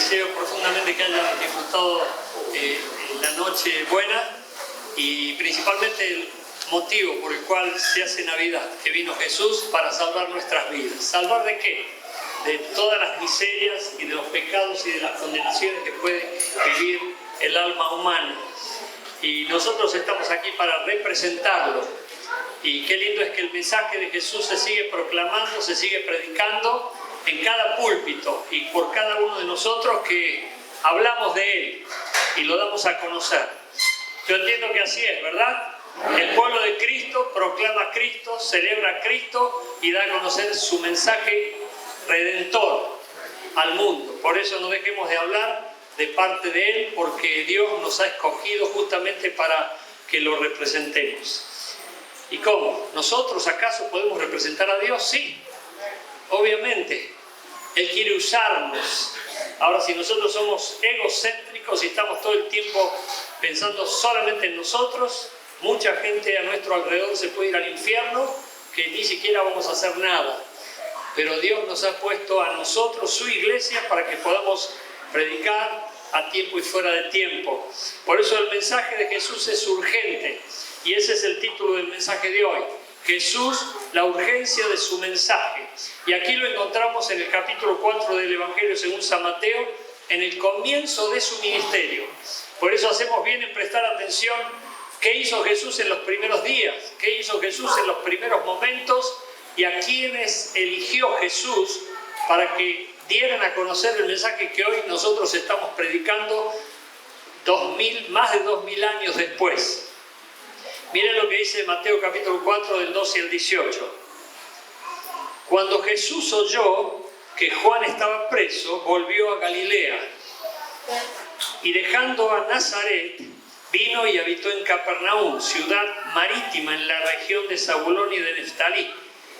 Deseo profundamente que hayan disfrutado la noche buena y principalmente el motivo por el cual se hace Navidad, que vino Jesús para salvar nuestras vidas. ¿Salvar de qué? De todas las miserias y de los pecados y de las condenaciones que puede vivir el alma humana. Y nosotros estamos aquí para representarlo. Y qué lindo es que el mensaje de Jesús se sigue proclamando, se sigue predicando en cada púlpito y por cada uno de nosotros que hablamos de Él y lo damos a conocer. Yo entiendo que así es, ¿verdad? El pueblo de Cristo proclama a Cristo, celebra a Cristo y da a conocer su mensaje redentor al mundo. Por eso no dejemos de hablar de parte de Él, porque Dios nos ha escogido justamente para que lo representemos. ¿Y cómo? ¿Nosotros acaso podemos representar a Dios? Sí, obviamente. Él quiere usarnos. Ahora, si nosotros somos egocéntricos y estamos todo el tiempo pensando solamente en nosotros, mucha gente a nuestro alrededor se puede ir al infierno, que ni siquiera vamos a hacer nada. Pero Dios nos ha puesto a nosotros, su iglesia, para que podamos predicar a tiempo y fuera de tiempo. Por eso el mensaje de Jesús es urgente. Y ese es el título del mensaje de hoy. Jesús, la urgencia de su mensaje. Y aquí lo encontramos en el capítulo 4 del Evangelio según San Mateo, en el comienzo de su ministerio. Por eso hacemos bien en prestar atención qué hizo Jesús en los primeros días, qué hizo Jesús en los primeros momentos y a quienes eligió Jesús para que dieran a conocer el mensaje que hoy nosotros estamos predicando más de 2000 años después. Miren lo que dice Mateo capítulo 4 del 12 al 18. Cuando Jesús oyó que Juan estaba preso, volvió a Galilea y dejando a Nazaret, vino y habitó en Capernaum, ciudad marítima en la región de Zabulón y de Neftalí.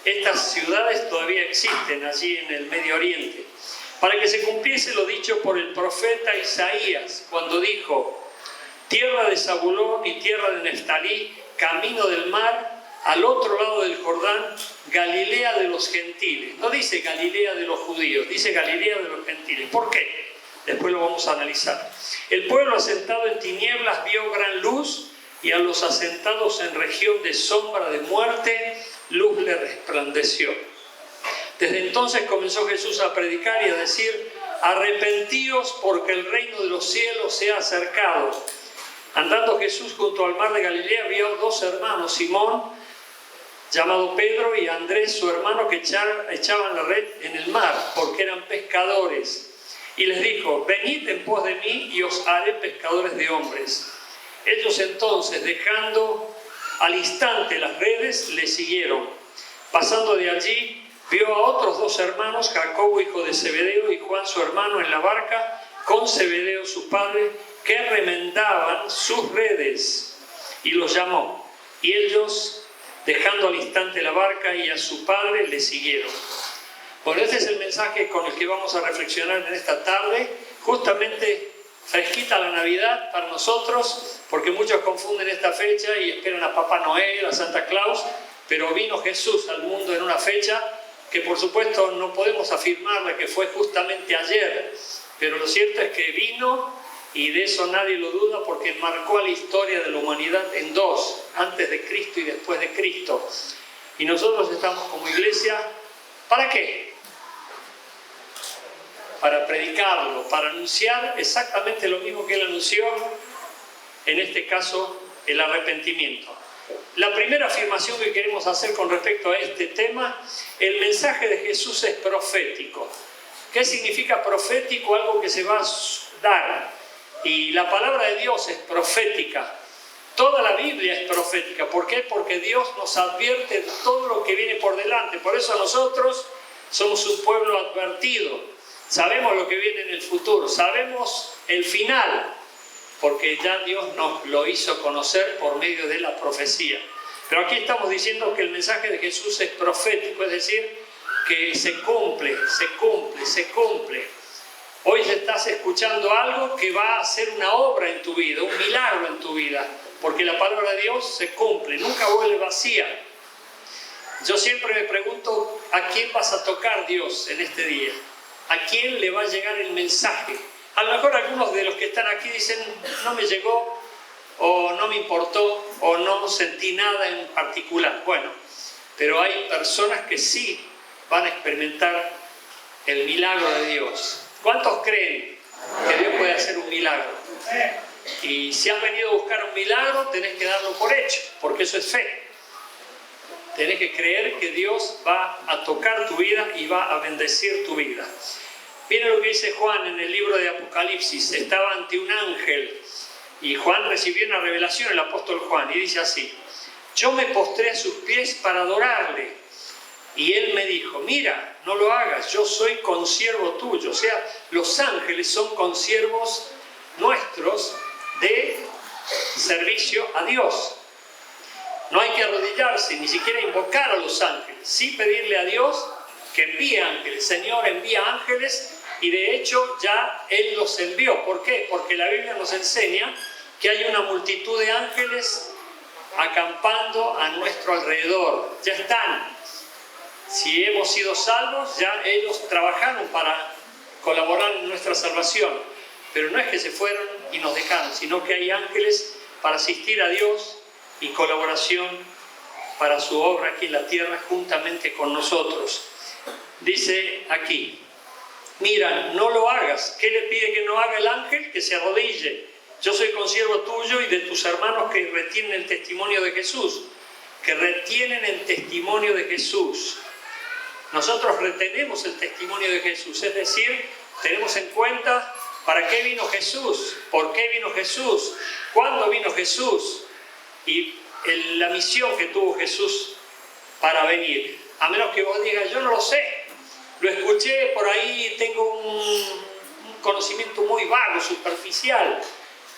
Estas ciudades todavía existen allí en el Medio Oriente, para que se cumpliese lo dicho por el profeta Isaías, cuando dijo: tierra de Zabulón y tierra de Neftalí, camino del mar, al otro lado del Jordán, Galilea de los gentiles. No dice Galilea de los judíos, dice Galilea de los gentiles. ¿Por qué? Después lo vamos a analizar. El pueblo asentado en tinieblas vio gran luz, y a los asentados en región de sombra de muerte, luz le resplandeció. Desde entonces comenzó Jesús a predicar y a decir: arrepentíos, porque el reino de los cielos se ha acercado. Andando Jesús junto al mar de Galilea, vio dos hermanos, Simón, llamado Pedro, y Andrés, su hermano, que echaban la red en el mar, porque eran pescadores. Y les dijo: venid en pos de mí, y os haré pescadores de hombres. Ellos entonces, dejando al instante las redes, le siguieron. Pasando de allí, vio a otros dos hermanos, Jacobo, hijo de Zebedeo, y Juan, su hermano, en la barca, con Zebedeo, su padre, que remendaban sus redes, y los llamó. Y ellos, dejando al instante la barca y a su padre, le siguieron. Bueno, este es el mensaje con el que vamos a reflexionar en esta tarde, justamente fresquita la Navidad para nosotros, porque muchos confunden esta fecha y esperan a Papá Noel, a Santa Claus, pero vino Jesús al mundo en una fecha que por supuesto no podemos afirmarle que fue justamente ayer, pero lo cierto es que vino, y de eso nadie lo duda, porque marcó a la historia de la humanidad en dos: antes de Cristo y después de Cristo. Y nosotros estamos como iglesia, ¿para qué? Para predicarlo, para anunciar exactamente lo mismo que Él anunció, en este caso, el arrepentimiento. La primera afirmación que queremos hacer con respecto a este tema: el mensaje de Jesús es profético. ¿Qué significa profético? Algo que se va a dar. Y la palabra de Dios es profética. Toda la Biblia es profética. ¿Por qué? Porque Dios nos advierte de todo lo que viene por delante. Por eso nosotros somos un pueblo advertido. Sabemos lo que viene en el futuro. Sabemos el final, porque ya Dios nos lo hizo conocer por medio de la profecía. Pero aquí estamos diciendo que el mensaje de Jesús es profético, es decir, que se cumple, se cumple, se cumple. Hoy estás escuchando algo que va a ser una obra en tu vida, un milagro en tu vida, porque la palabra de Dios se cumple, nunca vuelve vacía. Yo siempre me pregunto: ¿a quién vas a tocar, Dios, en este día? a quién le va a llegar el mensaje. A lo mejor algunos de los que están aquí dicen, no me llegó, o no me importó, o no sentí nada en particular. Bueno, pero hay personas que sí van a experimentar el milagro de Dios. ¿Cuántos creen que Dios puede hacer un milagro? Y si has venido a buscar un milagro, tenés que darlo por hecho, porque eso es fe. Tenés que creer que Dios va a tocar tu vida y va a bendecir tu vida. Miren lo que dice Juan en el libro de Apocalipsis. Estaba ante un ángel y Juan recibió una revelación, el apóstol Juan, y dice así: yo me postré a sus pies para adorarle. Y él me dijo, mira, no lo hagas, yo soy consiervo tuyo. O sea, los ángeles son consiervos nuestros de servicio a Dios. No hay que arrodillarse, ni siquiera invocar a los ángeles. Sí pedirle a Dios que envíe ángeles. Señor, envía ángeles. Y de hecho ya Él los envió. ¿Por qué? Porque la Biblia nos enseña que hay una multitud de ángeles acampando a nuestro alrededor. Ya están. Si hemos sido salvos, ya ellos trabajaron para colaborar en nuestra salvación. Pero no es que se fueron y nos dejaron, sino que hay ángeles para asistir a Dios y colaboración para su obra aquí en la tierra juntamente con nosotros. Dice aquí, mira, no lo hagas. ¿Qué le pide que no haga el ángel? Que se arrodille. Yo soy consiervo tuyo y de tus hermanos que retienen el testimonio de Jesús. Que retienen el testimonio de Jesús. Nosotros retenemos el testimonio de Jesús, es decir, tenemos en cuenta para qué vino Jesús, por qué vino Jesús, cuándo vino Jesús y la misión que tuvo Jesús para venir. A menos que vos digas, yo no lo sé, lo escuché por ahí, tengo un conocimiento muy vago, superficial,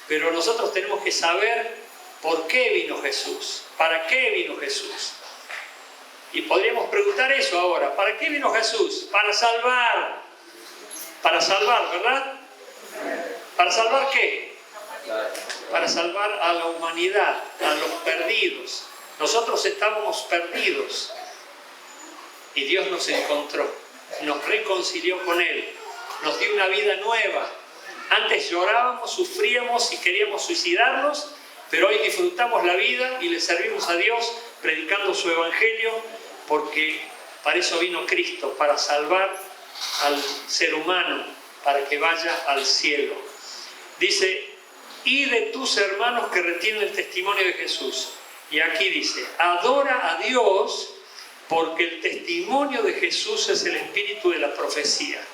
pero nosotros tenemos que saber por qué vino Jesús, para qué vino Jesús. Y podríamos preguntar eso ahora, ¿para qué vino Jesús? Para salvar, ¿verdad? ¿Para salvar qué? Para salvar a la humanidad, a los perdidos. Nosotros estábamos perdidos y Dios nos encontró, nos reconcilió con Él, nos dio una vida nueva. Antes llorábamos, sufríamos y queríamos suicidarnos, pero hoy disfrutamos la vida y le servimos a Dios predicando su evangelio, porque para eso vino Cristo, para salvar al ser humano, para que vaya al cielo. Dice, y de tus hermanos que retienen el testimonio de Jesús. Y aquí dice, adora a Dios, porque el testimonio de Jesús es el espíritu de la profecía.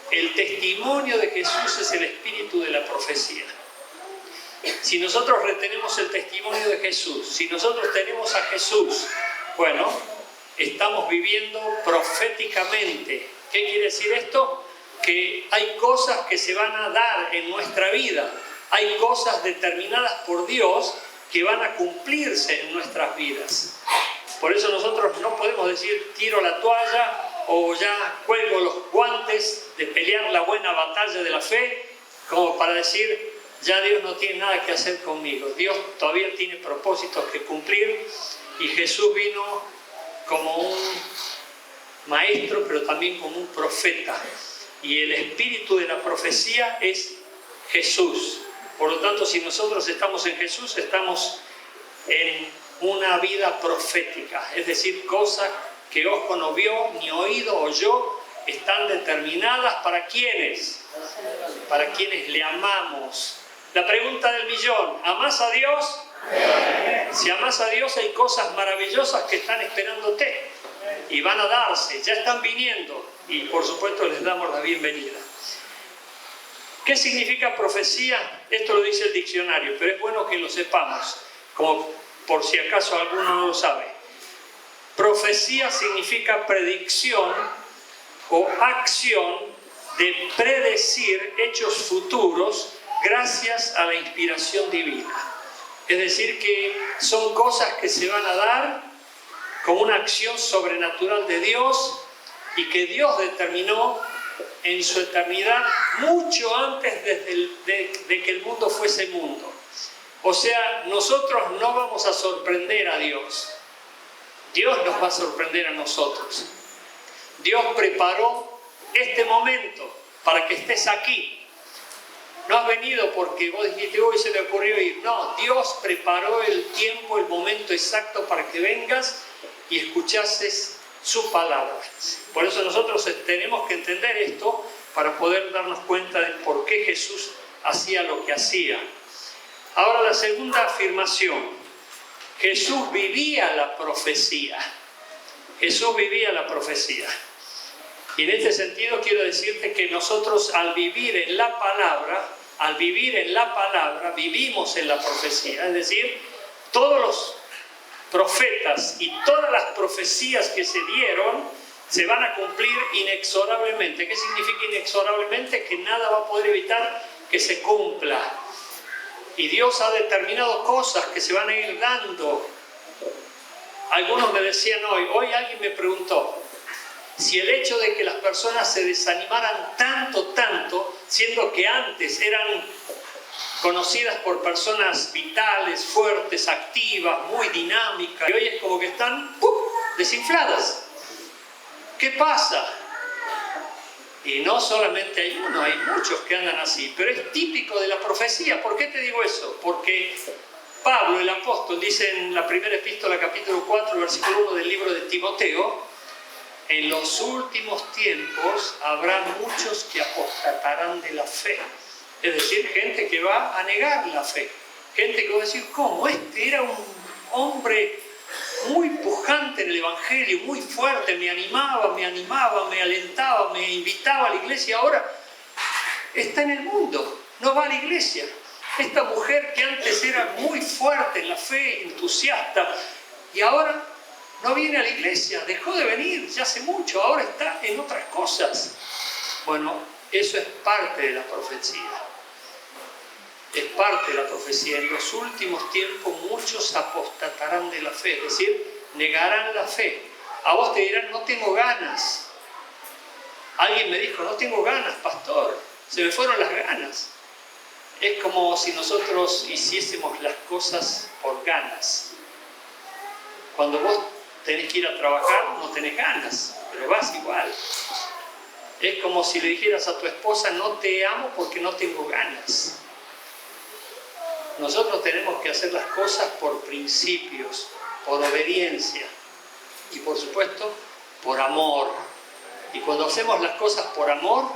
El testimonio de Jesús es el espíritu de la profecía. Si nosotros retenemos el testimonio de Jesús, si nosotros tenemos a Jesús, bueno, estamos viviendo proféticamente. ¿Qué quiere decir esto? Que hay cosas que se van a dar en nuestra vida, hay cosas determinadas por Dios que van a cumplirse en nuestras vidas. Por eso nosotros no podemos decir tiro la toalla o ya cuelgo los guantes de pelear la buena batalla de la fe, como para decir ya Dios no tiene nada que hacer conmigo. Dios todavía tiene propósitos que cumplir y Jesús vino como un maestro, pero también como un profeta. Y el espíritu de la profecía es Jesús. Por lo tanto, si nosotros estamos en Jesús, estamos en una vida profética. Es decir, cosas que ojo no vio, ni oído oyó, están determinadas para quienes. Para quienes le amamos. La pregunta del millón, ¿amás a Dios? Si amás a Dios, hay cosas maravillosas que están esperándote y van a darse, ya están viniendo y por supuesto les damos la bienvenida. ¿Qué significa profecía? Esto lo dice el diccionario, pero es bueno que lo sepamos, como por si acaso alguno no lo sabe. Profecía significa predicción o acción de predecir hechos futuros gracias a la inspiración divina. Es decir, que son cosas que se van a dar como una acción sobrenatural de Dios y que Dios determinó en su eternidad mucho antes de que el mundo fuese mundo. O sea, nosotros no vamos a sorprender a Dios. Dios nos va a sorprender a nosotros. Dios preparó este momento para que estés aquí. No has venido porque vos dijiste, hoy se me ocurrió ir. No, Dios preparó el tiempo, el momento exacto para que vengas y escuchases su palabra. Por eso nosotros tenemos que entender esto para poder darnos cuenta de por qué Jesús hacía lo que hacía. Ahora la segunda afirmación. Jesús vivía la profecía. Jesús vivía la profecía. Y en este sentido quiero decirte que nosotros al vivir en la palabra, vivimos en la profecía. Es decir, todos los profetas y todas las profecías que se dieron se van a cumplir inexorablemente. ¿Qué significa inexorablemente? Que nada va a poder evitar que se cumpla. Y Dios ha determinado cosas que se van a ir dando. Algunos me decían hoy alguien me preguntó si el hecho de que las personas se desanimaran tanto, siendo que antes eran conocidas por personas vitales, fuertes, activas, muy dinámicas, y hoy es como que están desinfladas. ¿Qué pasa? Y no solamente hay uno, hay muchos que andan así, pero es típico de la profecía. ¿Por qué te digo eso? Porque Pablo, el apóstol, dice en la primera epístola, capítulo 4, versículo 1 del libro de Timoteo, en los últimos tiempos habrá muchos que apostatarán de la fe. Es decir, gente que va a negar la fe. Gente que va a decir, ¿cómo? Este era un hombre muy pujante en el Evangelio, muy fuerte, me animaba, me alentaba, me invitaba a la iglesia. Ahora está en el mundo, no va a la iglesia. Esta mujer que antes era muy fuerte en la fe, entusiasta, y ahora no viene a la iglesia, dejó de venir ya hace mucho, ahora está en otras cosas. Bueno, eso es parte de la profecía. Es parte de la profecía. En los últimos tiempos muchos apostatarán de la fe, es decir, negarán la fe. A vos te dirán, no tengo ganas. Alguien me dijo, no tengo ganas, pastor, se me fueron las ganas. Es como si nosotros hiciésemos las cosas por ganas. Cuando vos tenés que ir a trabajar, no tenés ganas, pero vas igual. Es como si le dijeras a tu esposa, no te amo porque no tengo ganas. Nosotros tenemos que hacer las cosas por principios, por obediencia y por supuesto por amor. Y cuando hacemos las cosas por amor,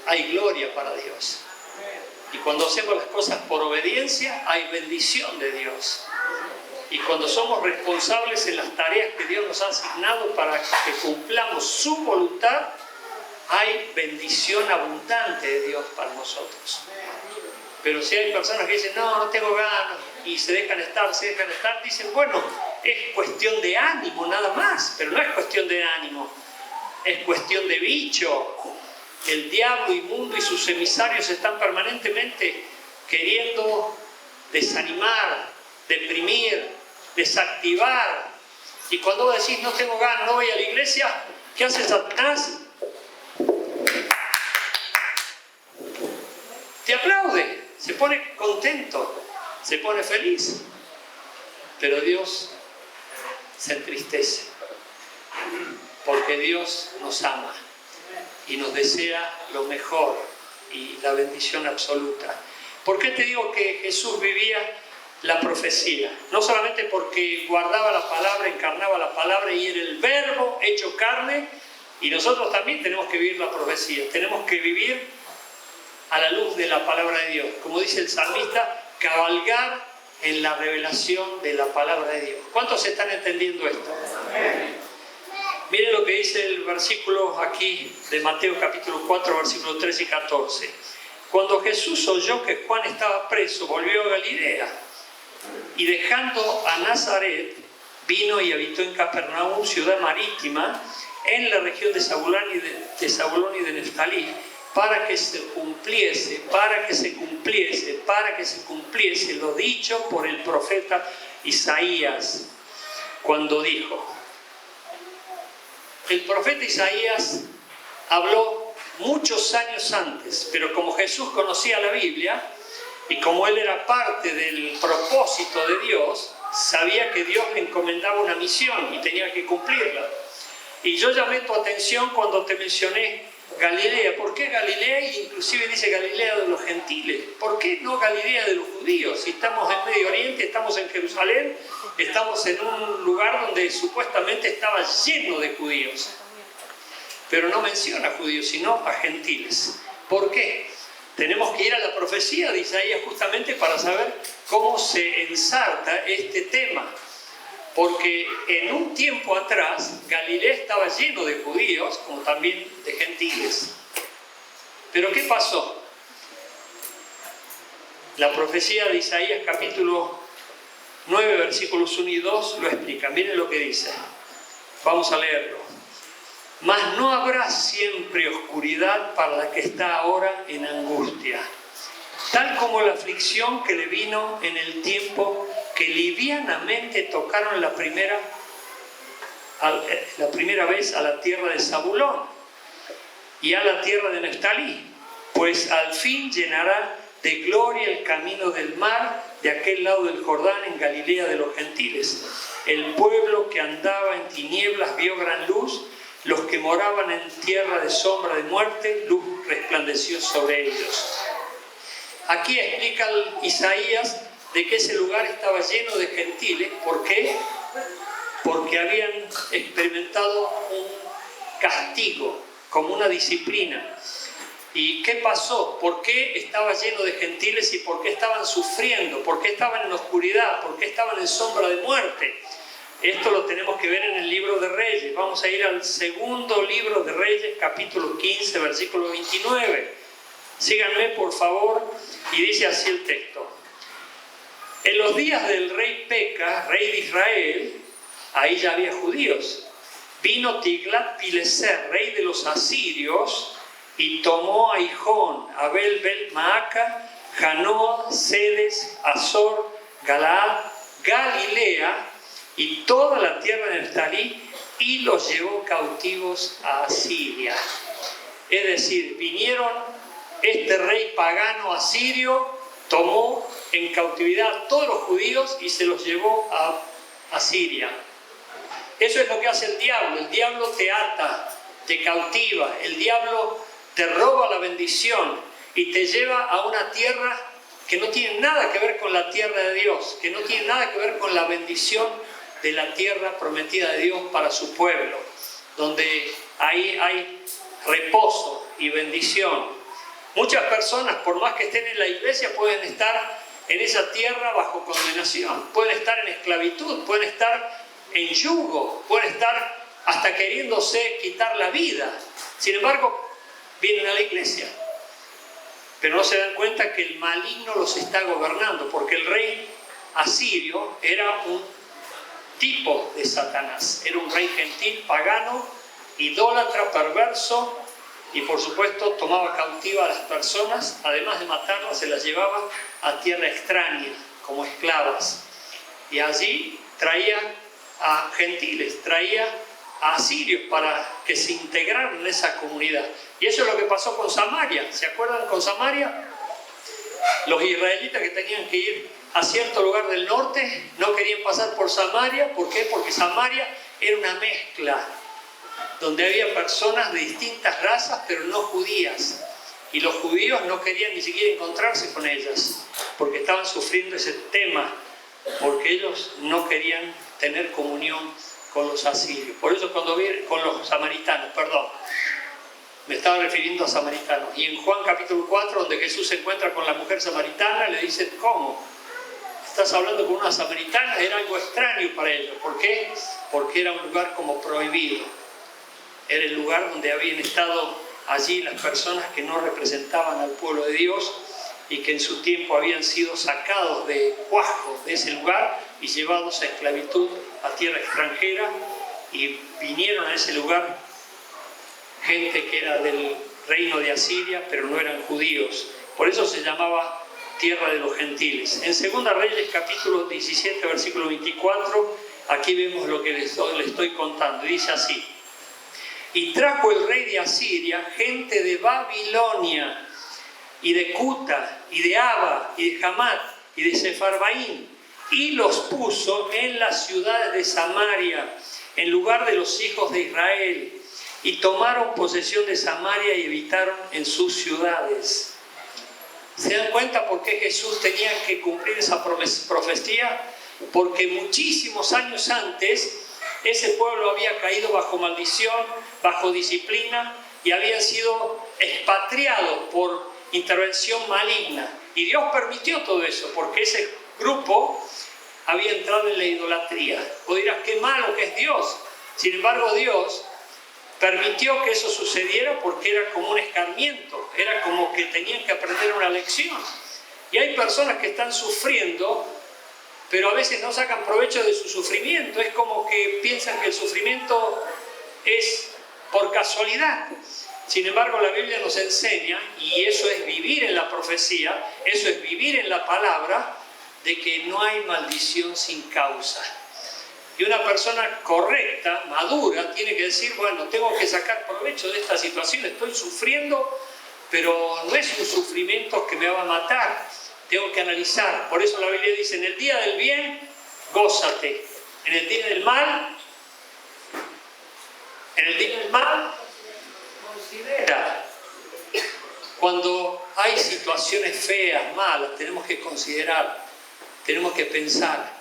hay gloria para Dios. Y cuando hacemos las cosas por obediencia, hay bendición de Dios. Y cuando somos responsables en las tareas que Dios nos ha asignado para que cumplamos su voluntad, hay bendición abundante de Dios para nosotros. Pero si hay personas que dicen, no tengo ganas, y se dejan estar, dicen, bueno, es cuestión de ánimo nada más, pero no es cuestión de ánimo, es cuestión de bicho. El diablo inmundo y sus emisarios están permanentemente queriendo desanimar, deprimir, desactivar. Y cuando vos decís, no tengo ganas, no voy a la iglesia, ¿qué hace Satanás? Te aplaude, se pone contento, se pone feliz. Pero Dios se entristece, porque Dios nos ama y nos desea lo mejor y la bendición absoluta. ¿Por qué te digo que Jesús vivía la profecía? No solamente porque guardaba la palabra, encarnaba la palabra y era el verbo hecho carne, y nosotros también tenemos que vivir la profecía, tenemos que vivir a la luz de la palabra de Dios. Como dice el salmista, cabalgar en la revelación de la palabra de Dios. ¿Cuántos están entendiendo esto? Miren lo que dice el versículo aquí de Mateo capítulo 4, versículos 13 y 14. Cuando Jesús oyó que Juan estaba preso, volvió a Galilea y dejando a Nazaret, vino y habitó en Capernaum, ciudad marítima, en la región de Zabulón y de Neftalí, para que se cumpliese lo dicho por el profeta Isaías, cuando dijo. El profeta Isaías habló muchos años antes, pero como Jesús conocía la Biblia y como él era parte del propósito de Dios, sabía que Dios le encomendaba una misión y tenía que cumplirla. Y yo llamé tu atención cuando te mencioné Galilea. ¿Por qué Galilea? Y inclusive dice Galilea de los gentiles. ¿Por qué no Galilea de los judíos? Si estamos en Medio Oriente, estamos en Jerusalén, estamos en un lugar donde supuestamente estaba lleno de judíos. Pero no menciona judíos, sino a gentiles. ¿Por qué? Tenemos que ir a la profecía de Isaías justamente para saber cómo se ensarta este tema. Porque en un tiempo atrás, Galilea estaba lleno de judíos, como también de gentiles. Pero ¿qué pasó? La profecía de Isaías capítulo 9, versículos 1 y 2 lo explica. Miren lo que dice. Vamos a leerlo. Mas no habrá siempre oscuridad para la que está ahora en angustia, tal como la aflicción que le vino en el tiempo que livianamente tocaron la primera vez a la tierra de Zabulón y a la tierra de Neftalí, pues al fin llenará de gloria el camino del mar de aquel lado del Jordán en Galilea de los gentiles. El pueblo que andaba en tinieblas vio gran luz, los que moraban en tierra de sombra de muerte, luz resplandeció sobre ellos. Aquí explica Isaías de que ese lugar estaba lleno de gentiles. ¿Por qué? Porque habían experimentado un castigo, como una disciplina. ¿Y qué pasó? ¿Por qué estaba lleno de gentiles y por qué estaban sufriendo? ¿Por qué estaban en oscuridad? ¿Por qué estaban en sombra de muerte? Esto lo tenemos que ver en el libro de Reyes. Vamos a ir al segundo libro de Reyes, capítulo 15, versículo 29. Síganme, por favor, y dice así el texto. En los días del rey Peca, rey de Israel, ahí ya había judíos, vino Tiglat-Pileser, rey de los asirios, y tomó a Hijón, Abel, Bel-Maaca, Janoa, Sedes, Azor, Galaad, Galilea y toda la tierra de Neftalí, y los llevó cautivos a Asiria. Es decir, vinieron este rey pagano asirio, tomó en cautividad a todos los judíos y se los llevó a Asiria. Eso es lo que hace el diablo. El diablo te ata, te cautiva, el diablo te roba la bendición y te lleva a una tierra que no tiene nada que ver con la tierra de Dios, que no tiene nada que ver con la bendición de la tierra prometida de Dios para su pueblo, donde ahí hay reposo y bendición. Muchas personas, por más que estén en la iglesia, pueden estar en esa tierra bajo condenación, pueden estar en esclavitud, pueden estar en yugo, pueden estar hasta queriéndose quitar la vida. Sin embargo, vienen a la iglesia, pero no se dan cuenta que el maligno los está gobernando, porque el rey asirio era un tipo de Satanás, era un rey gentil, pagano, idólatra, perverso, y por supuesto tomaba cautiva a las personas, además de matarlas, se las llevaba a tierra extraña como esclavas, y allí traía a gentiles, traía a asirios para que se integraran en esa comunidad. Y eso es lo que pasó con Samaria. ¿Se acuerdan con Samaria? Los israelitas que tenían que ir a cierto lugar del norte no querían pasar por Samaria. ¿Por qué? Porque Samaria era una mezcla donde había personas de distintas razas pero no judías, y los judíos no querían ni siquiera encontrarse con ellas porque estaban sufriendo ese tema, porque ellos no querían tener comunión con los asirios. Por eso cuando vienen con los samaritanos, me estaba refiriendo a samaritanos. Y en Juan capítulo 4, donde Jesús se encuentra con la mujer samaritana, le dicen: ¿cómo? Estás hablando con una samaritana. Era algo extraño para ellos. ¿Por qué? Porque era un lugar como prohibido. Era el lugar donde habían estado allí las personas que no representaban al pueblo de Dios y que en su tiempo habían sido sacados de cuajo de ese lugar y llevados a esclavitud a tierra extranjera, y vinieron a ese lugar gente que era del reino de Asiria, pero no eran judíos. Por eso se llamaba tierra de los gentiles. En 2 Reyes capítulo 17, versículo 24, aquí vemos lo que les estoy contando. Dice así: y trajo el rey de Asiria gente de Babilonia, y de Cuta, y de Aba, y de Hamat, y de Sefarvaim, y los puso en las ciudades de Samaria en lugar de los hijos de Israel, y tomaron posesión de Samaria y habitaron en sus ciudades. ¿Se dan cuenta por qué Jesús tenía que cumplir esa profecía? Porque muchísimos años antes ese pueblo había caído bajo maldición, bajo disciplina, y habían sido expatriados por intervención maligna. Y Dios permitió todo eso, porque ese grupo había entrado en la idolatría. Vos dirás, qué malo que es Dios. Sin embargo, Dios permitió que eso sucediera porque era como un escarmiento, era como que tenían que aprender una lección. Y hay personas que están sufriendo, pero a veces no sacan provecho de su sufrimiento. Es como que piensan que el sufrimiento es por casualidad. Sin embargo, la Biblia nos enseña, y eso es vivir en la profecía, eso es vivir en la palabra, de que no hay maldición sin causa. Y una persona correcta, madura, tiene que decir, bueno, tengo que sacar provecho de esta situación, estoy sufriendo, pero no es un sufrimiento que me va a matar. Tengo que analizar. Por eso la Biblia dice, en el día del bien, gózate. En el día del mal, considera. Cuando hay situaciones feas, malas, tenemos que considerar, tenemos que pensar.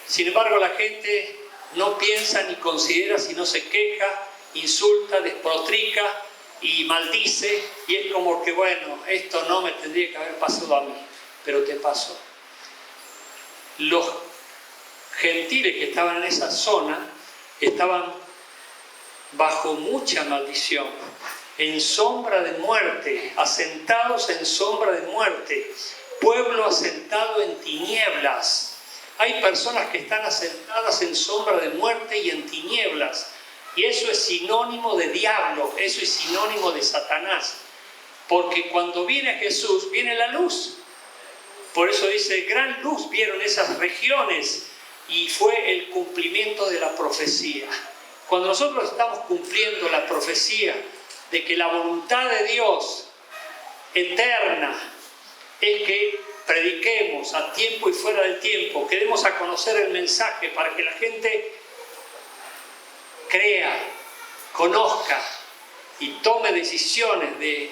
Sin embargo, la gente no piensa ni considera, sino se queja, insulta, despotrica y maldice, y es como que, bueno, esto no me tendría que haber pasado a mí, pero te pasó. Los gentiles que estaban en esa zona estaban bajo mucha maldición, en sombra de muerte, asentados en sombra de muerte, pueblo asentado en tinieblas. Hay personas que están asentadas en sombra de muerte y en tinieblas, y eso es sinónimo de diablo, eso es sinónimo de Satanás, porque cuando viene Jesús, viene la luz. Por eso dice, gran luz vieron esas regiones, y fue el cumplimiento de la profecía. Cuando nosotros estamos cumpliendo la profecía de que la voluntad de Dios eterna es que prediquemos a tiempo y fuera del tiempo, que demos a conocer el mensaje para que la gente crea, conozca y tome decisiones de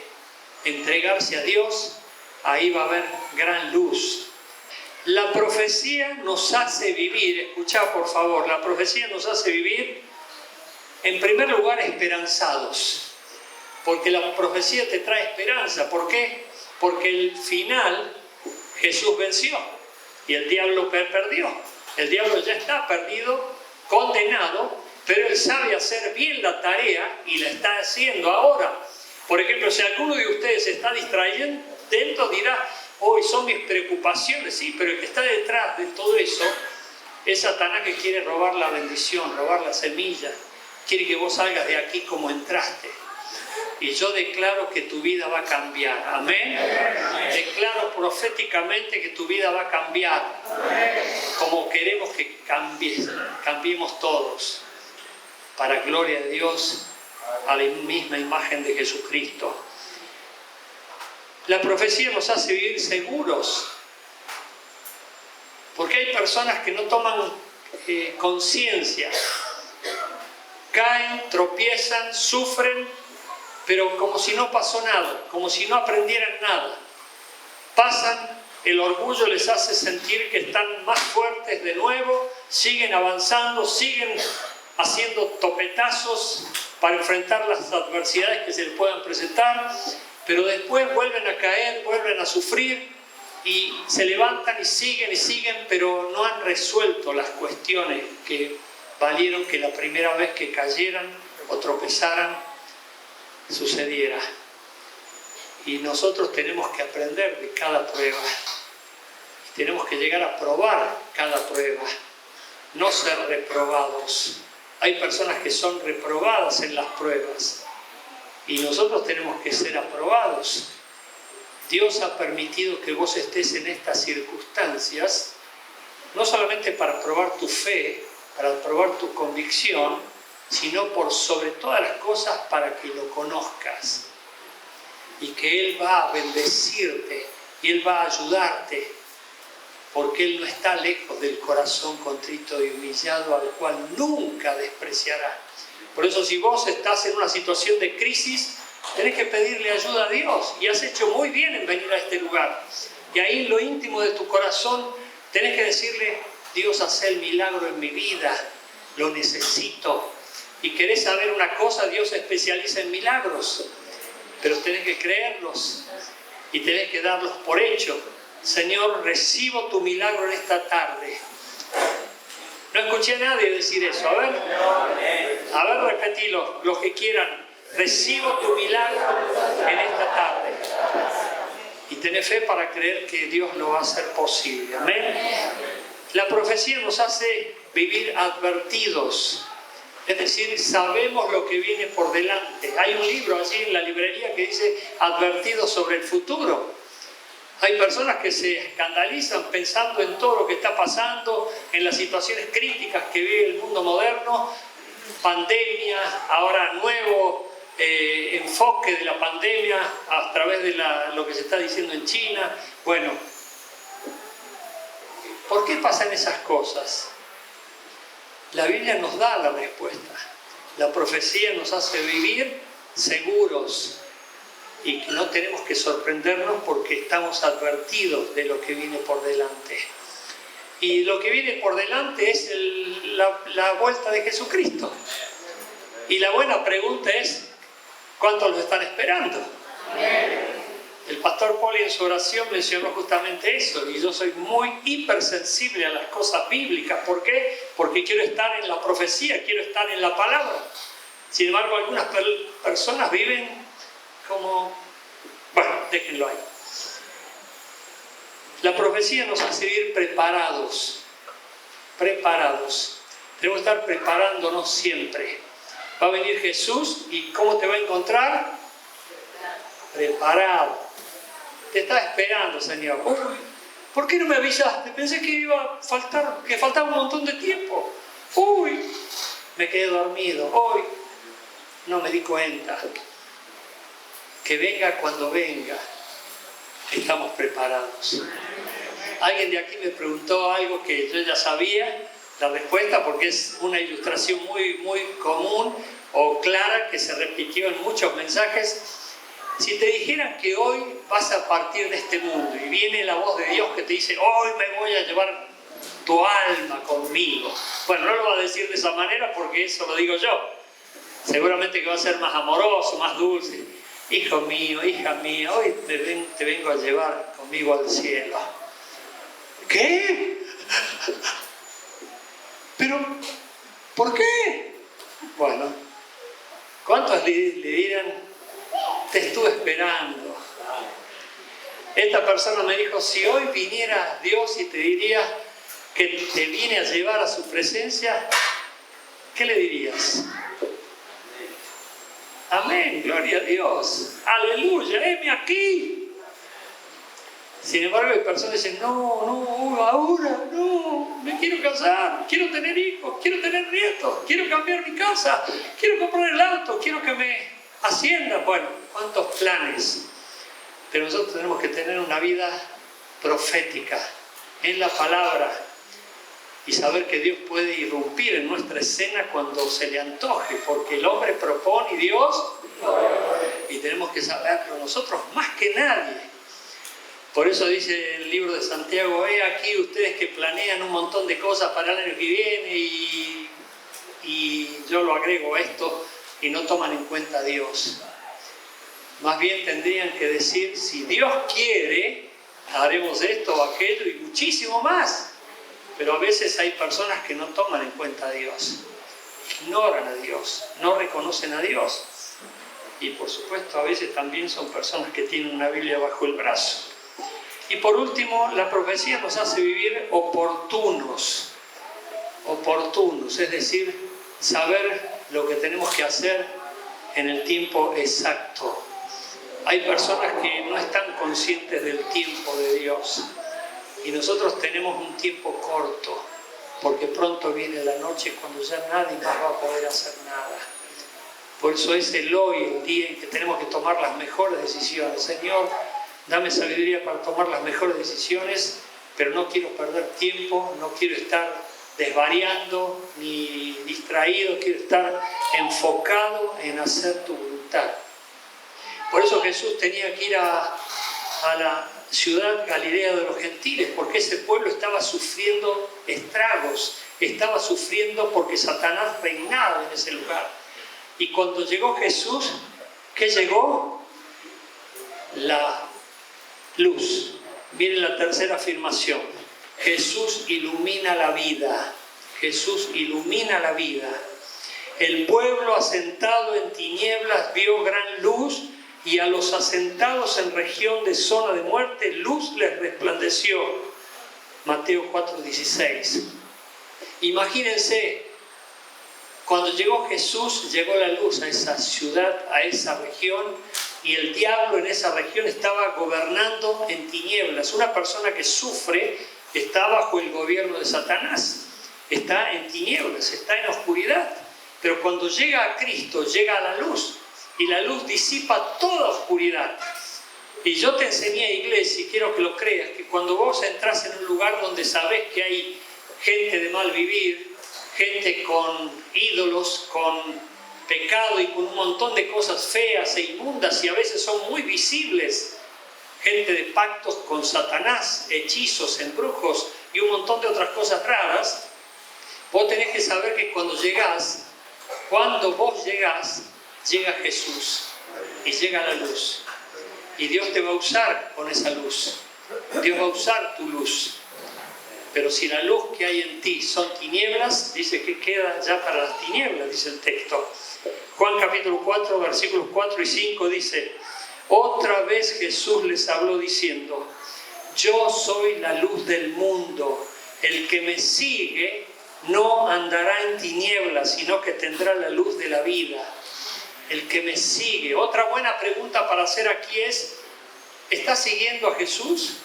entregarse a Dios, ahí va a haber gran luz. La profecía nos hace vivir, escuchad por favor, la profecía nos hace vivir en primer lugar esperanzados, porque la profecía te trae esperanza. ¿Por qué? Porque el final Jesús venció y el diablo perdió. El diablo ya está perdido, condenado, pero él sabe hacer bien la tarea y la está haciendo ahora. Por ejemplo, si alguno de ustedes se está distrayendo, dirá, hoy son mis preocupaciones, sí, pero el que está detrás de todo eso es Satanás, que quiere robar la bendición, robar la semilla, quiere que vos salgas de aquí como entraste. Y yo declaro que tu vida va a cambiar. Amén. Declaro proféticamente que tu vida va a cambiar. Como queremos que cambiemos todos. Para gloria de Dios, a la misma imagen de Jesucristo. La profecía nos hace vivir seguros. Porque hay personas que no toman conciencia. Caen, tropiezan, sufren, pero como si no pasó nada, como si no aprendieran nada. Pasan, el orgullo les hace sentir que están más fuertes de nuevo, siguen avanzando, siguen haciendo topetazos para enfrentar las adversidades que se les puedan presentar, pero después vuelven a caer, vuelven a sufrir y se levantan y siguen, pero no han resuelto las cuestiones que valieron que la primera vez que cayeran o tropezaran sucediera. Y nosotros tenemos que aprender de cada prueba. Tenemos que llegar a probar cada prueba, no ser reprobados. Hay personas que son reprobadas en las pruebas y nosotros tenemos que ser aprobados. Dios ha permitido que vos estés en estas circunstancias, no solamente para probar tu fe, para probar tu convicción, sino por sobre todas las cosas para que lo conozcas y que Él va a bendecirte y Él va a ayudarte porque Él no está lejos del corazón contrito y humillado, al cual nunca despreciará. Por eso, si vos estás en una situación de crisis, tenés que pedirle ayuda a Dios, y has hecho muy bien en venir a este lugar. Y ahí en lo íntimo de tu corazón tenés que decirle: Dios, haz el milagro en mi vida, lo necesito. Y querés saber una cosa, Dios se especializa en milagros, pero tenés que creerlos y tenés que darlos por hecho. Señor, recibo tu milagro en esta tarde. No escuché a nadie decir eso. A ver, repetilo, los que quieran. Recibo tu milagro en esta tarde. Y tenés fe para creer que Dios lo va a hacer posible. Amén. La profecía nos hace vivir advertidos. Es decir, sabemos lo que viene por delante. Hay un libro allí en la librería que dice advertidos sobre el futuro. Hay personas que se escandalizan pensando en todo lo que está pasando, en las situaciones críticas que vive el mundo moderno, pandemia, ahora nuevo enfoque de la pandemia a través de lo que se está diciendo en China. Bueno, ¿por qué pasan esas cosas? La Biblia nos da la respuesta. La profecía nos hace vivir seguros y que no tenemos que sorprendernos porque estamos advertidos de lo que viene por delante. Y lo que viene por delante es la vuelta de Jesucristo. Y la buena pregunta es: ¿cuántos lo están esperando? El pastor Poli en su oración mencionó justamente eso, y yo soy muy hipersensible a las cosas bíblicas. ¿Por qué? Porque quiero estar en la profecía, quiero estar en la palabra. Sin embargo, algunas personas viven como... Bueno, déjenlo ahí. La profecía nos hace vivir preparados. Preparados. Tenemos que estar preparándonos siempre. Va a venir Jesús, ¿y cómo te va a encontrar? Preparado. Te estaba esperando, Señor. Uy, ¿por qué no me avisaste? Pensé que que faltaba un montón de tiempo. Uy, me quedé dormido. Hoy no me di cuenta. Que venga cuando venga. Estamos preparados. Alguien de aquí me preguntó algo que yo ya sabía la respuesta, porque es una ilustración muy común o clara que se repitió en muchos mensajes. Si te dijeran que hoy vas a partir de este mundo y viene la voz de Dios que te dice: hoy me voy a llevar tu alma conmigo. Bueno, no lo va a decir de esa manera porque eso lo digo yo. Seguramente que va a ser más amoroso, más dulce. Hijo mío, hija mía, hoy te vengo a llevar conmigo al cielo. ¿Qué? ¿Pero por qué? Bueno, ¿cuántos le dirán: te estuve esperando? Esta persona me dijo: si hoy viniera Dios y te diría que te viene a llevar a su presencia, ¿qué le dirías? Amén, gloria a Dios, aleluya, heme aquí. Sin embargo, hay personas que dicen: no, ahora no, me quiero casar, quiero tener hijos, quiero tener nietos, quiero cambiar mi casa, quiero comprar el auto, quiero que me asciendan. Bueno, cuántos planes. Pero nosotros tenemos que tener una vida profética en la palabra y saber que Dios puede irrumpir en nuestra escena cuando se le antoje, porque el hombre propone y Dios, y tenemos que saberlo nosotros más que nadie. Por eso dice el libro de Santiago: he aquí ustedes que planean un montón de cosas para el año que viene y yo lo agrego a esto, y no toman en cuenta a Dios. Más bien tendrían que decir: si Dios quiere, haremos esto o aquello y muchísimo más. Pero a veces hay personas que no toman en cuenta a Dios, ignoran a Dios, no reconocen a Dios. Y por supuesto a veces también son personas que tienen una Biblia bajo el brazo. Y por último, la profecía nos hace vivir oportunos, es decir, saber lo que tenemos que hacer en el tiempo exacto. Hay personas que no están conscientes del tiempo de Dios. Y nosotros tenemos un tiempo corto, porque pronto viene la noche cuando ya nadie más va a poder hacer nada. Por eso es el hoy, el día en que tenemos que tomar las mejores decisiones. Señor, dame sabiduría para tomar las mejores decisiones pero no quiero perder tiempo, no quiero estar desvariando ni distraído, quiero estar enfocado en hacer tu voluntad. Por eso Jesús tenía que ir a la ciudad Galilea de los gentiles, porque ese pueblo estaba sufriendo estragos, estaba sufriendo porque Satanás reinaba en ese lugar. Y cuando llegó Jesús, ¿qué llegó? La luz. Miren la tercera afirmación. Jesús ilumina la vida. Jesús ilumina la vida. El pueblo asentado en tinieblas vio gran luz, y a los asentados en región de zona de muerte, luz les resplandeció. Mateo 4:16. Imagínense, cuando llegó Jesús, llegó la luz a esa ciudad, a esa región, y el diablo en esa región estaba gobernando en tinieblas. Una persona que sufre está bajo el gobierno de Satanás, está en tinieblas, está en oscuridad. Pero cuando llega a Cristo, llega a la luz, y la luz disipa toda oscuridad. Y yo te enseñé, iglesia, y quiero que lo creas, que cuando vos entras en un lugar donde sabés que hay gente de mal vivir, gente con ídolos, con pecado y con un montón de cosas feas e inmundas, y a veces son muy visibles, gente de pactos con Satanás, hechizos, embrujos y un montón de otras cosas raras, vos tenés que saber que cuando vos llegás, llega Jesús y llega la luz. Y Dios te va a usar con esa luz. Dios va a usar tu luz. Pero si la luz que hay en ti son tinieblas, dice que queda ya para las tinieblas, dice el texto. Juan capítulo 4, versículos 4 y 5 dice: otra vez Jesús les habló diciendo: yo soy la luz del mundo. El que me sigue no andará en tinieblas, sino que tendrá la luz de la vida. El que me sigue. Otra buena pregunta para hacer aquí es: ¿estás siguiendo a Jesús?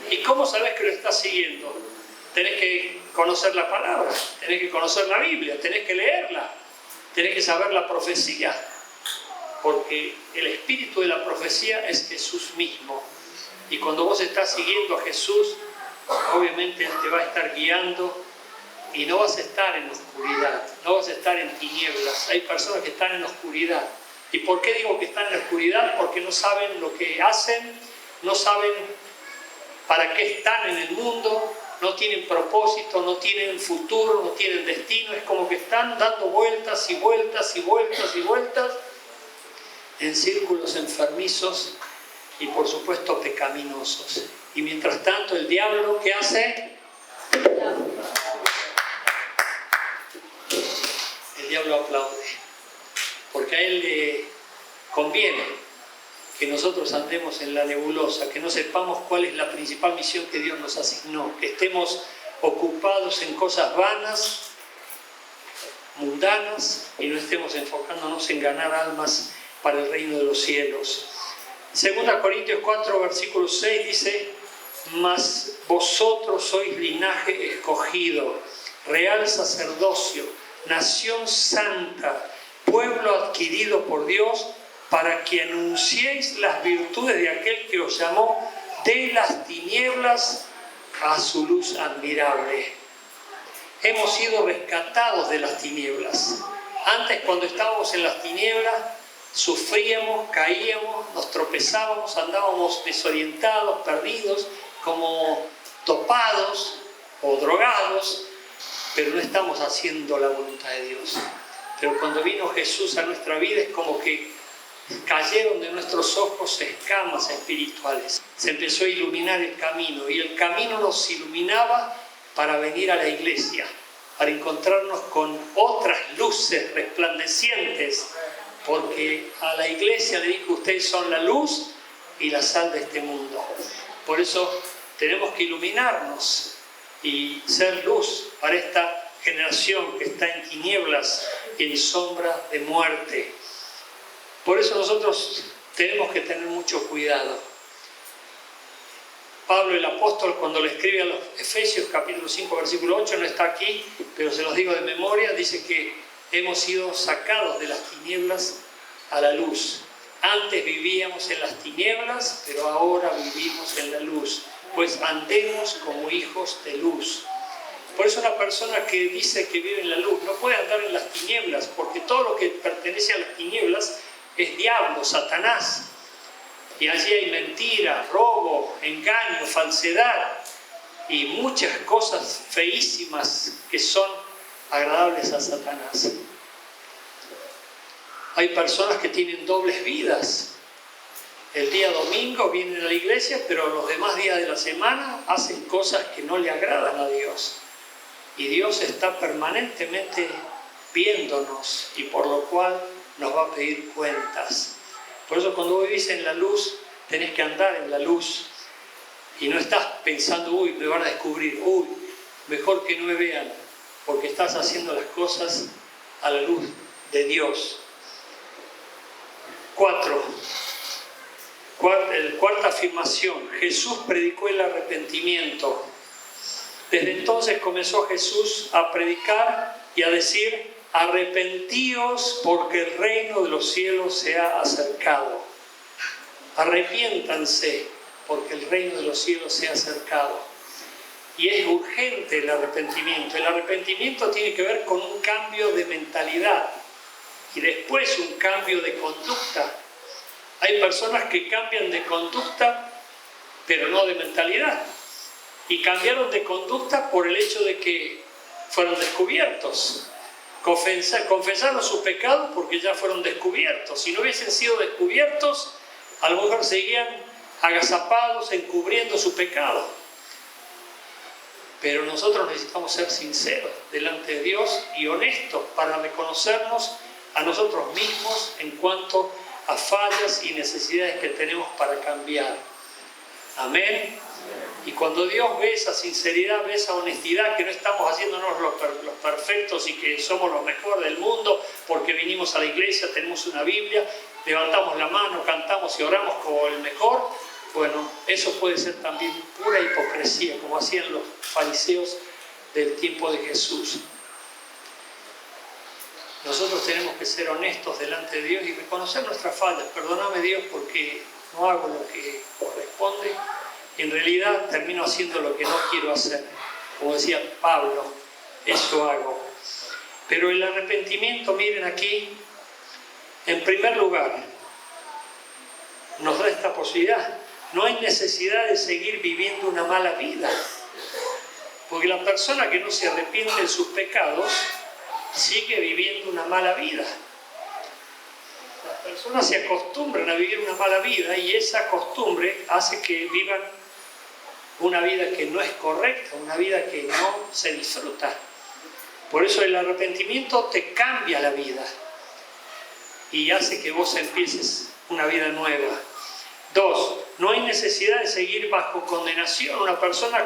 ¿Y cómo sabes que lo estás siguiendo? Tenés que conocer la palabra, tenés que conocer la Biblia, tenés que leerla, tenés que saber la profecía, porque el espíritu de la profecía es Jesús mismo. Y cuando vos estás siguiendo a Jesús, obviamente Él te va a estar guiando, y no vas a estar en oscuridad, no vas a estar en tinieblas. Hay personas que están en oscuridad. ¿Y por qué digo que están en oscuridad? Porque no saben lo que hacen, no saben para qué están en el mundo, no tienen propósito, no tienen futuro, no tienen destino. Es como que están dando vueltas y vueltas y vueltas y vueltas en círculos enfermizos y por supuesto pecaminosos. Y mientras tanto el diablo, ¿qué hace? El diablo aplaude, porque a él le conviene que nosotros andemos en la nebulosa, que no sepamos cuál es la principal misión que Dios nos asignó, que estemos ocupados en cosas vanas, mundanas, y no estemos enfocándonos en ganar almas para el reino de los cielos. 2 Corintios 4, versículo 6 dice: mas vosotros sois linaje escogido, real sacerdocio, nación santa, pueblo adquirido por Dios, para que anunciéis las virtudes de aquel que os llamó de las tinieblas a su luz admirable. Hemos sido rescatados de las tinieblas. Antes, cuando estábamos en las tinieblas, sufríamos, caíamos, nos tropezábamos, andábamos desorientados, perdidos, como topados o drogados, pero no estamos haciendo la voluntad de Dios. Pero cuando vino Jesús a nuestra vida, es como que cayeron de nuestros ojos escamas espirituales. Se empezó a iluminar el camino, y el camino nos iluminaba para venir a la iglesia, para encontrarnos con otras luces resplandecientes, porque a la iglesia le dijo: ustedes son la luz y la sal de este mundo. Por eso tenemos que iluminarnos y ser luz para esta generación que está en tinieblas y en sombra de muerte. Por eso nosotros tenemos que tener mucho cuidado. Pablo el apóstol, cuando le escribe a los Efesios capítulo 5 versículo 8, no está aquí, pero se los digo de memoria, dice que hemos sido sacados de las tinieblas a la luz. Antes vivíamos en las tinieblas, pero ahora vivimos en la luz, pues andemos como hijos de luz. Por eso una persona que dice que vive en la luz no puede andar en las tinieblas, porque todo lo que pertenece a las tinieblas es diablo, Satanás. Y allí hay mentira, robo, engaño, falsedad y muchas cosas feísimas que son agradables a Satanás. Hay personas que tienen dobles vidas. El día domingo vienen a la iglesia, pero los demás días de la semana hacen cosas que no le agradan a Dios. Y Dios está permanentemente viéndonos y por lo cual nos va a pedir cuentas. Por eso cuando vivís en la luz, tenés que andar en la luz. Y no estás pensando, uy, me van a descubrir, uy, mejor que no me vean, porque estás haciendo las cosas a la luz de Dios. 4. Cuarta afirmación, Jesús predicó el arrepentimiento. Desde entonces comenzó Jesús a predicar y a decir, arrepentíos porque el reino de los cielos se ha acercado. Arrepiéntanse porque el reino de los cielos se ha acercado. Y es urgente el arrepentimiento. El arrepentimiento tiene que ver con un cambio de mentalidad y después un cambio de conducta. Hay personas que cambian de conducta, pero no de mentalidad. Y cambiaron de conducta por el hecho de que fueron descubiertos. Confesaron su pecado porque ya fueron descubiertos. Si no hubiesen sido descubiertos, a lo mejor seguían agazapados, encubriendo su pecado. Pero nosotros necesitamos ser sinceros delante de Dios y honestos para reconocernos a nosotros mismos en cuanto a fallas y necesidades que tenemos para cambiar. Amén. Y cuando Dios ve esa sinceridad, ve esa honestidad, que no estamos haciéndonos los perfectos y que somos los mejores del mundo porque vinimos a la iglesia, tenemos una Biblia, levantamos la mano, cantamos y oramos como el mejor, bueno, eso puede ser también pura hipocresía, como hacían los fariseos del tiempo de Jesús. Nosotros tenemos que ser honestos delante de Dios y reconocer nuestras fallas. Perdóname, Dios, porque no hago lo que corresponde y en realidad termino haciendo lo que no quiero hacer. Como decía Pablo, eso hago. Pero el arrepentimiento, miren aquí, en primer lugar, nos da esta posibilidad. No hay necesidad de seguir viviendo una mala vida, porque la persona que no se arrepiente de sus pecados sigue viviendo una mala vida. Las personas se acostumbran a vivir una mala vida y esa costumbre hace que vivan una vida que no es correcta, una vida que no se disfruta. Por eso el arrepentimiento te cambia la vida y hace que vos empieces una vida nueva. 2. No hay necesidad de seguir bajo condenación. Una persona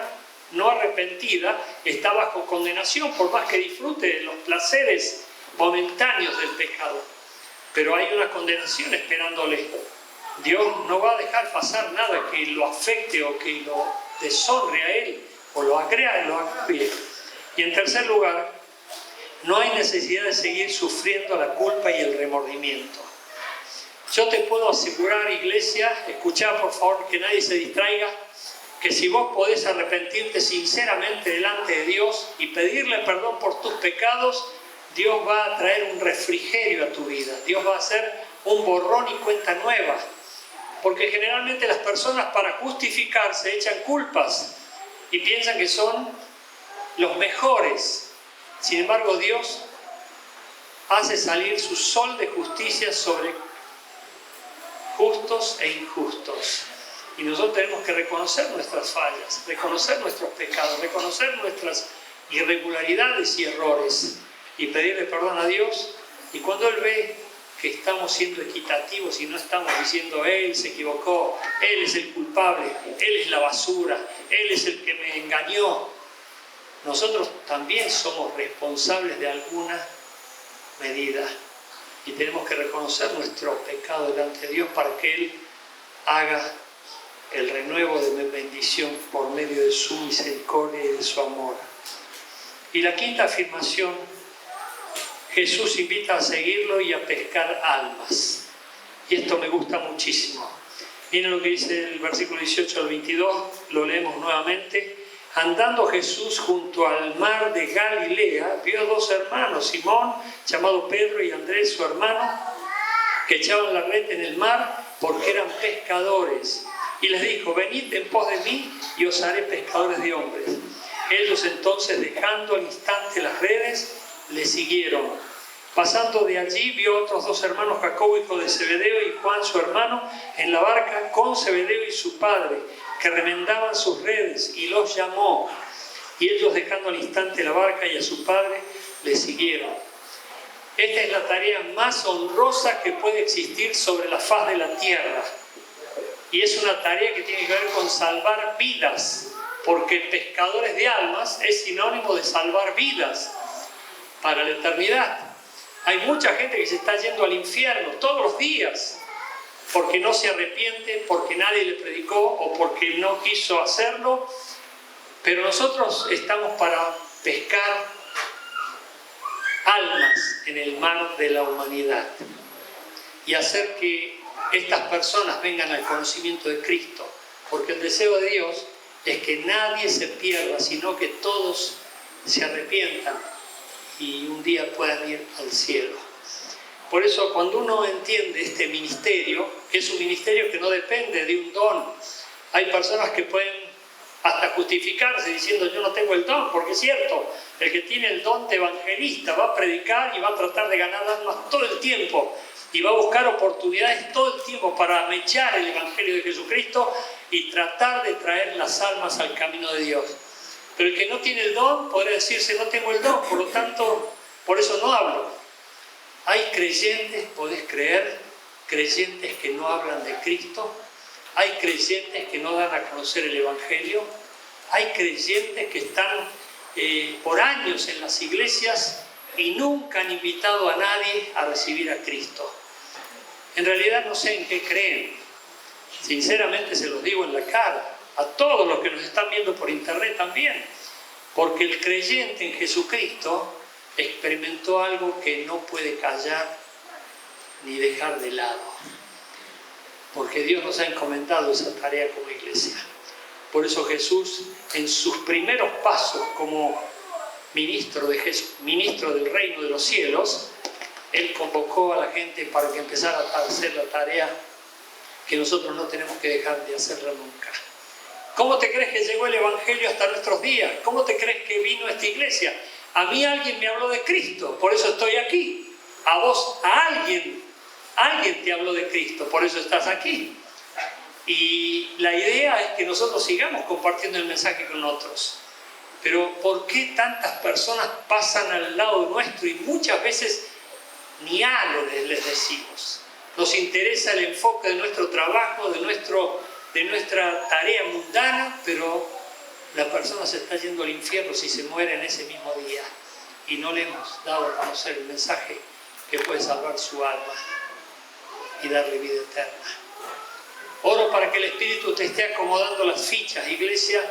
no arrepentida está bajo condenación por más que disfrute de los placeres momentáneos del pecado. Pero hay una condenación esperándole. Dios no va a dejar pasar nada que lo afecte o que lo deshonre a Él o lo agravie. Y en tercer lugar, no hay necesidad de seguir sufriendo la culpa y el remordimiento. Yo te puedo asegurar, iglesia, escuchá por favor que nadie se distraiga, que si vos podés arrepentirte sinceramente delante de Dios y pedirle perdón por tus pecados, Dios va a traer un refrigerio a tu vida. Dios va a hacer un borrón y cuenta nueva. Porque generalmente las personas para justificarse echan culpas y piensan que son los mejores. Sin embargo, Dios hace salir su sol de justicia sobre justos e injustos. Y nosotros tenemos que reconocer nuestras fallas, reconocer nuestros pecados, reconocer nuestras irregularidades y errores y pedirle perdón a Dios. Y cuando Él ve que estamos siendo equitativos y no estamos diciendo Él se equivocó, Él es el culpable, Él es la basura, Él es el que me engañó, nosotros también somos responsables de alguna medida y tenemos que reconocer nuestro pecado delante de Dios para que Él haga el renuevo de bendición por medio de su misericordia y de su amor. Y la quinta afirmación, Jesús invita a seguirlo y a pescar almas. Y esto me gusta muchísimo. Miren lo que dice el versículo 18 al 22, lo leemos nuevamente. Andando Jesús junto al mar de Galilea, vio a dos hermanos, Simón, llamado Pedro, y Andrés, su hermano, que echaban la red en el mar porque eran pescadores. Y les dijo, venid en pos de mí y os haré pescadores de hombres. Ellos entonces, dejando al instante las redes, le siguieron. Pasando de allí, vio a otros dos hermanos, Jacobo, hijo de Zebedeo, y Juan, su hermano, en la barca con Zebedeo y su padre, que remendaban sus redes, y los llamó. Y ellos, dejando al instante la barca y a su padre, le siguieron. Esta es la tarea más honrosa que puede existir sobre la faz de la tierra. Y es una tarea que tiene que ver con salvar vidas, porque pescadores de almas es sinónimo de salvar vidas para la eternidad. Hay mucha gente que se está yendo al infierno todos los días porque no se arrepiente, porque nadie le predicó o porque no quiso hacerlo, pero nosotros estamos para pescar almas en el mar de la humanidad y hacer que estas personas vengan al conocimiento de Cristo, porque el deseo de Dios es que nadie se pierda, sino que todos se arrepientan y un día puedan ir al cielo. Por eso, cuando uno entiende este ministerio, que es un ministerio que no depende de un don, hay personas que pueden hasta justificarse diciendo yo no tengo el don, porque es cierto, el que tiene el don de evangelista va a predicar y va a tratar de ganar almas todo el tiempo y va a buscar oportunidades todo el tiempo para mechar el evangelio de Jesucristo y tratar de traer las almas al camino de Dios. Pero el que no tiene el don podrá decirse no tengo el don, por lo tanto, por eso no hablo. Hay creyentes, podés creer, creyentes que no hablan de Cristo, hay creyentes que no dan a conocer el evangelio, hay creyentes que están por años en las iglesias y nunca han invitado a nadie a recibir a Cristo. En realidad no sé en qué creen, sinceramente se los digo en la cara, a todos los que nos están viendo por internet también, porque el creyente en Jesucristo experimentó algo que no puede callar ni dejar de lado, porque Dios nos ha encomendado esa tarea como iglesia. Por eso Jesús, en sus primeros pasos como ministro del reino de los cielos, Él convocó a la gente para que empezara a hacer la tarea que nosotros no tenemos que dejar de hacerla nunca. ¿Cómo te crees que llegó el evangelio hasta nuestros días? ¿Cómo te crees que vino esta iglesia? A mí alguien me habló de Cristo, por eso estoy aquí. A vos, a alguien te habló de Cristo, por eso estás aquí. Y la idea es que nosotros sigamos compartiendo el mensaje con otros. Pero ¿por qué tantas personas pasan al lado nuestro y muchas veces ni algo les decimos? Nos interesa el enfoque de nuestro trabajo, de nuestra tarea mundana, pero la persona se está yendo al infierno si se muere en ese mismo día y no le hemos dado a conocer el mensaje que puede salvar su alma y darle vida eterna. Oro para que el Espíritu te esté acomodando las fichas, iglesia,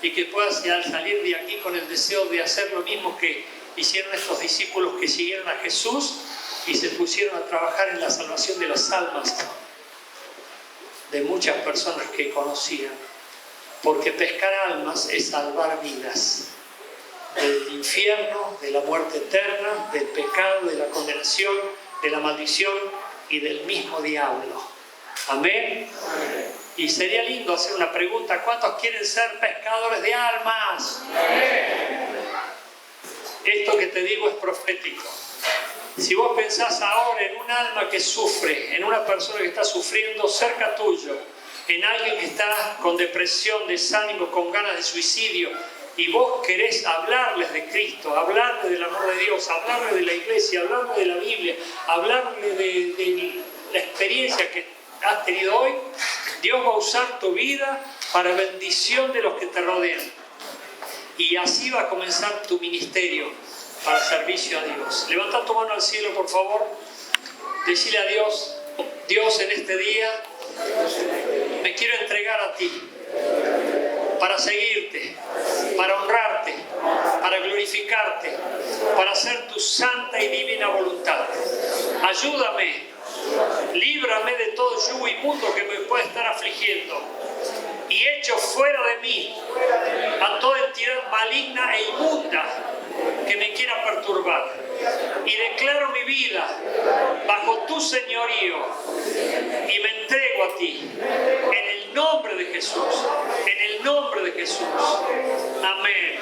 y que puedas salir de aquí con el deseo de hacer lo mismo que hicieron estos discípulos que siguieron a Jesús y se pusieron a trabajar en la salvación de las almas de muchas personas que conocían. Porque pescar almas es salvar vidas del infierno, de la muerte eterna, del pecado, de la condenación, de la maldición y del mismo diablo. Amén. Y sería lindo hacer una pregunta: ¿cuántos quieren ser pescadores de almas? Esto que te digo es profético. Si vos pensás ahora en un alma que sufre, en una persona que está sufriendo cerca tuyo, en alguien que está con depresión, desánimo, con ganas de suicidio, y vos querés hablarles de Cristo, hablarles del amor de Dios, hablarles de la iglesia, hablarles de la Biblia, hablarles de la experiencia que has tenido hoy, Dios va a usar tu vida para bendición de los que te rodean. Y así va a comenzar tu ministerio para servicio a Dios. Levanta tu mano al cielo, por favor. Decile a Dios: Dios, en este día me quiero entregar a ti para seguirte, para honrarte, para glorificarte, para hacer tu santa y divina voluntad. Ayúdame Líbrame de todo yugo inmundo que me pueda estar afligiendo. Y echo fuera de mí a toda entidad maligna e inmunda que me quiera perturbar. Y declaro mi vida bajo tu señorío y me entrego a ti. En el nombre de Jesús. En el nombre de Jesús. Amén.